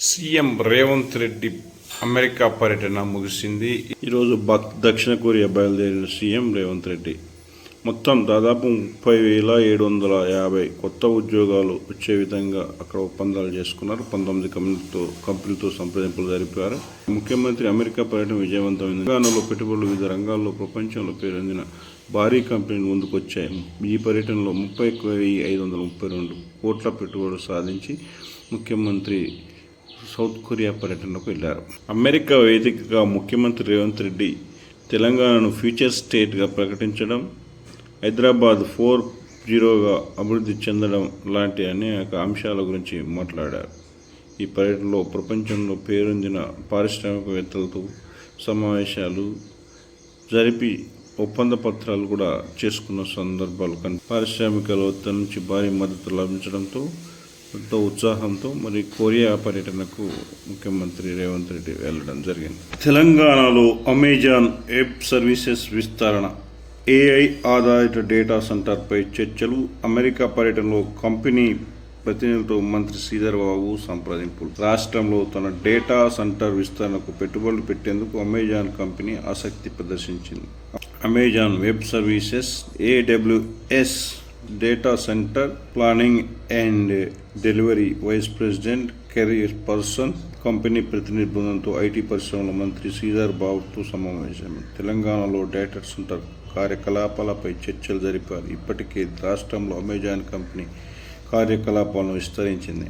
CM Revanth Reddy America పర్యటన ముగిసింది. ఈరోజు దక్షిణ కొరియా బయలుదేరిన సీఎం రేవంత్ రెడ్డి మొత్తం దాదాపు 30,750 కొత్త ఉద్యోగాలు వచ్చే విధంగా అక్కడ ఒప్పందాలు చేసుకున్నారు. 19 కంపెనీలతో సంప్రదింపులు జరిపారు. ముఖ్యమంత్రి అమెరికా పర్యటన విజయవంతమైంది. తెలంగాణలో పెట్టుబడులు వివిధ రంగాల్లో ప్రపంచంలో పేరొందిన భారీ కంపెనీలు ముందుకొచ్చాయి. ఈ పర్యటనలో 31,532 కోట్ల పెట్టుబడులు సాధించి ముఖ్యమంత్రి సౌత్ కొరియా పర్యటనకు వెళ్లారు. అమెరికా వేదికగా ముఖ్యమంత్రి రేవంత్ రెడ్డి తెలంగాణను ఫ్యూచర్ స్టేట్గా ప్రకటించడం, హైదరాబాద్ 4.0గా అభివృద్ధి చెందడం లాంటి అనేక అంశాల గురించి మాట్లాడారు. ఈ పర్యటనలో ప్రపంచంలో పేరొందిన పారిశ్రామికవేత్తలతో సమావేశాలు జరిపి ఒప్పంద పత్రాలు కూడా చేసుకున్న సందర్భాలు పారిశ్రామికవేత్తల నుంచి భారీ మద్దతు లభించడంతో ఎంతో ఉత్సాహంతో మరి కొరియా పర్యటనకు ముఖ్యమంత్రి రేవంత్ రెడ్డి వెళ్ళడం జరిగింది. తెలంగాణలో అమెజాన్ వెబ్ సర్వీసెస్ విస్తరణ, AI ఆధారిత డేటా సెంటర్పై చర్చలు, అమెరికా పర్యటనలో కంపెనీ ప్రతినిధులతో మంత్రి శ్రీధర్ బాబు సంప్రదింపులు. రాష్ట్రంలో తన డేటా సెంటర్ విస్తరణకు పెట్టుబడులు పెట్టేందుకు అమెజాన్ కంపెనీ ఆసక్తి ప్రదర్శించింది. Amazon web services AWS data center planning and delivery vice president Kerry Person company ప్రతినిధి బృందంతో ఐటీ పరిశ్రమల మంత్రి శ్రీధర్ బాబుతో సమావేశం. తెలంగాణలో డేటా సెంటర్ కార్యకలాపాలపై చర్చలు జరిపారు. ఇప్పటికే రాష్ట్రంలో అమెజాన్ కంపెనీ కార్యకలాపాలను విస్తరించింది.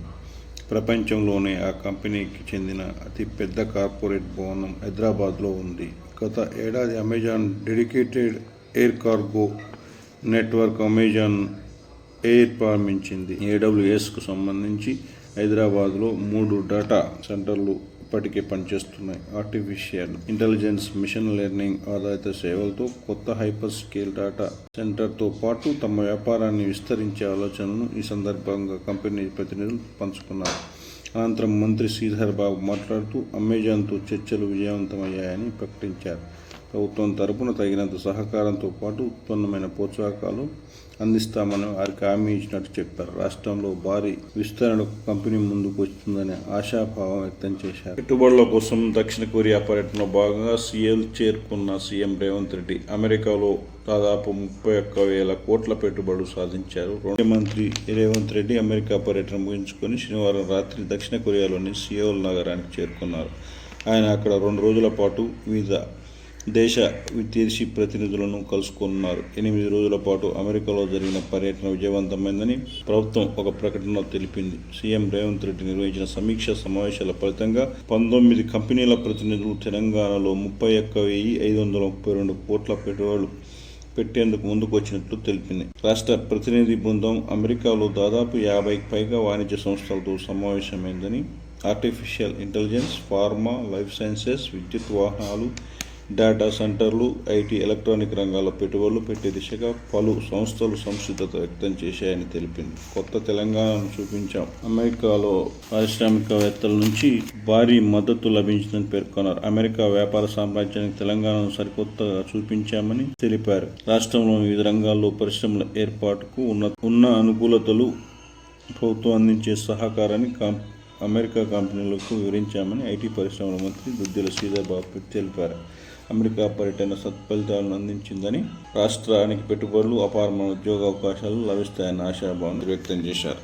ప్రపంచంలోనే ఆ కంపెనీకి చెందిన అతిపెద్ద కార్పొరేట్ భవనం హైదరాబాద్లో ఉంది. గత ఏడాది Amazon dedicated air cargo network Amazon air ప్రారంభించింది. AWSకు సంబంధించి హైదరాబాద్లో 3 డేటా సెంటర్లు ఇప్పటికే పనిచేస్తున్నాయి. ఆర్టిఫిషియల్ ఇంటెలిజెన్స్, మిషన్ లెర్నింగ్ ఆధారిత సేవలతో కొత్త హైపర్ స్కేల్ డేటా సెంటర్తో పాటు తమ వ్యాపారాన్ని విస్తరించే ఆలోచనను ఈ సందర్భంగా కంపెనీ ప్రతినిధులు పంచుకున్నారు. అనంతరం మంత్రి శ్రీధర్ బాబు మాట్లాడుతూ అమెజాన్తో చర్చలు విజయవంతమయ్యాయని ప్రకటించారు. ప్రభుత్వం తరపున తగినంత సహకారంతో పాటు ఉత్పన్నమైన ప్రోత్సాహకాలు అందిస్తామని వారికి హామీ ఇచ్చినట్టు చెప్పారు. రాష్ట్రంలో భారీ విస్తరణకు కంపెనీ ముందుకు వస్తుందనే ఆశాభావం వ్యక్తం చేశారు. పెట్టుబడుల కోసం దక్షిణ కొరియా పర్యటనలో భాగంగా సియోల్ చేరుకున్న సీఎం రేవంత్ రెడ్డి అమెరికాలో దాదాపు 31,000 కోట్ల పెట్టుబడులు సాధించారు. ముఖ్యమంత్రి రేవంత్ రెడ్డి అమెరికా పర్యటన ముగించుకొని శనివారం రాత్రి దక్షిణ కొరియాలోని సియోల్ నగరానికి చేరుకున్నారు. ఆయన అక్కడ 2 రోజుల పాటు వివిధ దేశ విదేశీ ప్రతినిధులను కలుసుకున్నారు. 8 రోజుల పాటు అమెరికాలో జరిగిన పర్యటన విజయవంతమైందని ప్రభుత్వం ఒక ప్రకటనలో తెలిపింది. సీఎం రేవంత్ రెడ్డి నిర్వహించిన సమీక్ష సమావేశాల ఫలితంగా 19 కంపెనీల ప్రతినిధులు తెలంగాణలో 31,532 కోట్ల పెట్టుబడులు పెట్టేందుకు ముందుకు వచ్చినట్లు తెలిపింది. రాష్ట్ర ప్రతినిధి బృందం అమెరికాలో దాదాపు 50కి పైగా వాణిజ్య సంస్థలతో సమావేశమైందని, artificial intelligence, pharma, life sciences, విద్యుత్ వాహనాలు, డేటా సెంటర్లు, ఐటీ, ఎలక్ట్రానిక్ రంగాల్లో పెట్టుబడులు పెట్టే దిశగా పలు సంస్థలు సంసిద్ధత వ్యక్తం చేశాయని తెలిపింది. కొత్త తెలంగాణను చూపించాం. అమెరికాలో పారిశ్రామికవేత్తల నుంచి భారీ మద్దతు లభించిందని పేర్కొన్నారు. అమెరికా వ్యాపార సామ్రాజ్యానికి తెలంగాణను సరికొత్తగా చూపించామని తెలిపారు. రాష్ట్రంలోని వివిధ రంగాల్లో పరిశ్రమల ఏర్పాటుకు ఉన్న అనుకూలతలు, ప్రభుత్వం అందించే సహకారాన్ని అమెరికా కంపెనీలకు వివరించామని ఐటీ పరిశ్రమల మంత్రి దుద్దిల శ్రీధర్ బాబు తెలిపారు. అమెరికా పర్యటన సత్ఫలితాలను అందించిందని, రాష్ట్రానికి పెట్టుబడులు, అపారమైన ఉద్యోగ అవకాశాలు లభిస్తాయన్న ఆశాభావం వ్యక్తం చేశారు.